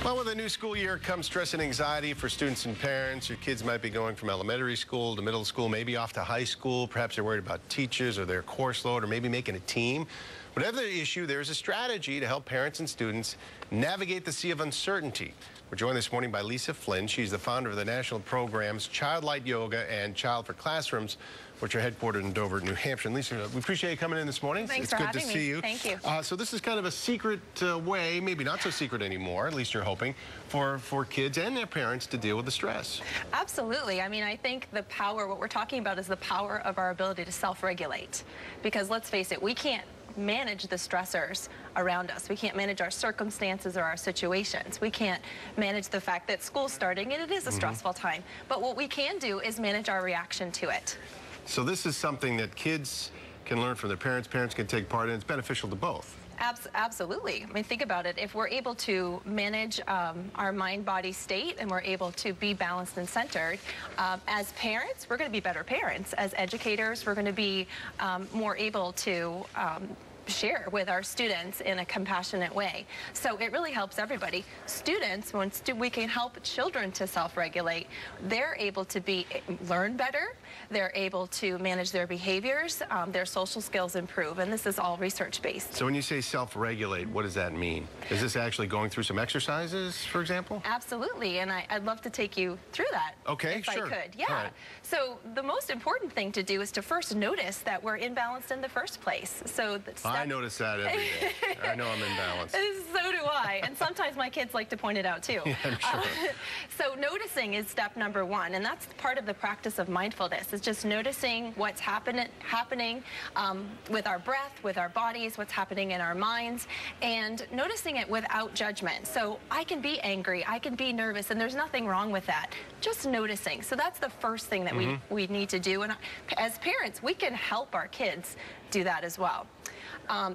Well, with a new school year comes stress and anxiety for students and parents. Your kids might be going from elementary school to middle school, maybe off to high school. Perhaps they're worried about teachers or their course load or maybe making a team. Whatever the issue, there's a strategy to help parents and students navigate the sea of uncertainty. We're joined this morning by Lisa Flynn. She's the founder of the national programs ChildLight Yoga and Child for Classrooms, which are headquartered in Dover, New Hampshire. And Lisa, we appreciate you coming in this morning. Thanks it's for good having to see you. Thank you. So this is kind of a secret way, maybe not so secret anymore, at least you're hoping, for kids and their parents to deal with the stress. Absolutely. I mean, I think the power, what we're talking about is the power of our ability to self-regulate. Because let's face it, we can't manage the stressors around us. We can't manage our circumstances or our situations. We can't manage the fact that school's starting and it is a stressful time. But what we can do is manage our reaction to it. So this is something that kids can learn from their parents, parents can take part in. It's beneficial to both. Absolutely. I mean, think about it. If we're able to manage our mind-body state and we're able to be balanced and centered, as parents, we're going to be better parents. As educators, we're going to be more able to share with our students in a compassionate way. So it really helps everybody. Students, when we can help children to self-regulate, they're able to learn better, they're able to manage their behaviors, their social skills improve, and this is all research-based. So when you say self-regulate, what does that mean? Is this actually going through some exercises, for example? Absolutely, and I'd love to take you through that. Okay, if sure. I could. Yeah. Right. So the most important thing to do is to first notice that we're imbalanced in the first place. So I notice that every day. I know I'm imbalanced. So do I, and sometimes my kids like to point it out too. Yeah, I'm sure. So noticing is step number one, and that's part of the practice of mindfulness. It's just noticing what's happening with our breath, with our bodies, what's happening in our minds, and noticing it without judgment. So I can be angry, I can be nervous, and there's nothing wrong with that. Just noticing. So that's the first thing that we need to do, and as parents, we can help our kids do that as well.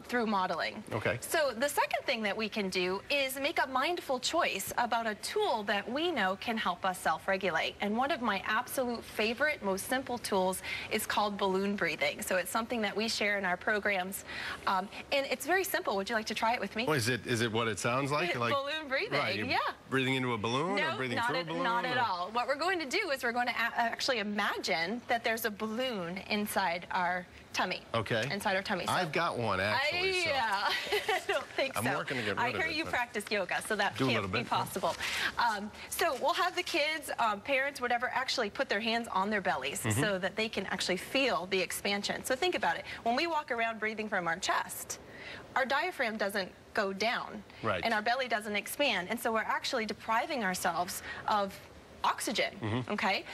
Through modeling. Okay. So the second thing that we can do is make a mindful choice about a tool that we know can help us self-regulate. And one of my absolute favorite, most simple tools is called balloon breathing. So it's something that we share in our programs. And it's very simple. Would you like to try it with me? Well, is it what it sounds like? Balloon breathing, right, yeah. Breathing into a balloon no, or breathing through a balloon? Not at all. What we're going to do is we're going to actually imagine that there's a balloon inside our tummy. Okay. Inside our tummy. So I've got one, actually. Yeah, I don't think so. I'm working to get rid of it. I hear you practice yoga, so that Do can't be possible. So we'll have the kids, parents, whatever, actually put their hands on their bellies so that they can actually feel the expansion. So think about it. When we walk around breathing from our chest, our diaphragm doesn't go down. Right. And our belly doesn't expand. And so we're actually depriving ourselves of oxygen, okay?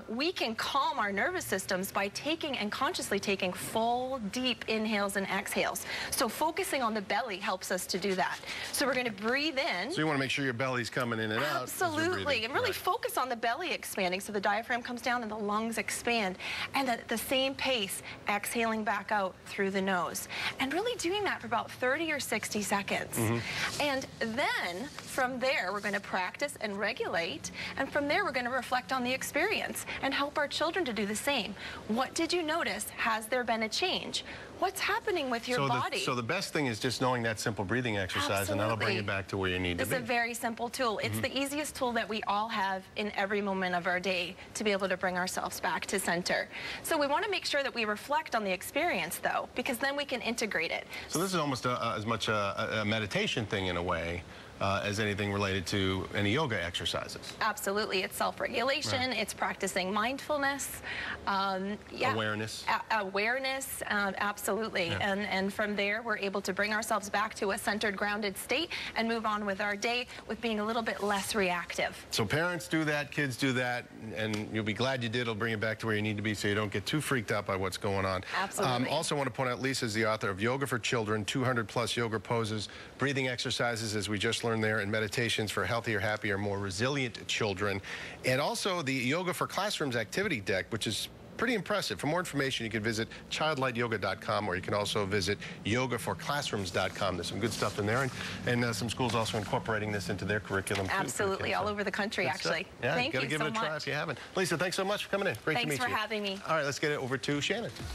We can calm our nervous systems by taking and consciously taking full, deep inhales and exhales. So focusing on the belly helps us to do that. So we're going to breathe in. So you want to make sure your belly's coming in and out. Absolutely, and really focus on the belly expanding so the diaphragm comes down and the lungs expand. And at the same pace, exhaling back out through the nose. And really doing that for about 30 or 60 seconds. And then, from there, we're going to practice and regulate. And from there, we're going to reflect on the experience and help our children to do the same. What did you notice? Has there been a change? What's happening with your body? So the best thing is just knowing that simple breathing exercise, and that'll bring you back to where you need to be. It's a very simple tool. It's the easiest tool that we all have in every moment of our day to be able to bring ourselves back to center. So we want to make sure that we reflect on the experience, though, because then we can integrate it. So this is almost as much a meditation thing in a way as anything related to any yoga exercises. Absolutely. It's self-regulation. It's practicing mindfulness. Yeah. Awareness. Awareness, absolutely. Yeah. And from there, we're able to bring ourselves back to a centered, grounded state and move on with our day with being a little bit less reactive. So parents do that, kids do that, and you'll be glad you did. It'll bring you back to where you need to be so you don't get too freaked out by what's going on. Absolutely. Also want to point out, Lisa is the author of Yoga for Children, 200+ yoga poses, breathing exercises, as we just learned there, and meditations for healthier, happier, more resilient children. And also the Yoga for Classrooms activity deck, which is pretty impressive. For more information, you can visit childlightyoga.com, or you can also visit yogaforclassrooms.com. There's some good stuff in there, and some schools also incorporating this into their curriculum. Absolutely, all over the country, actually. Yeah, Thank you so much. Gotta give it a try if you haven't. Lisa, thanks so much for coming in. Great to meet you. Thanks for having me. All right, let's get it over to Shannon.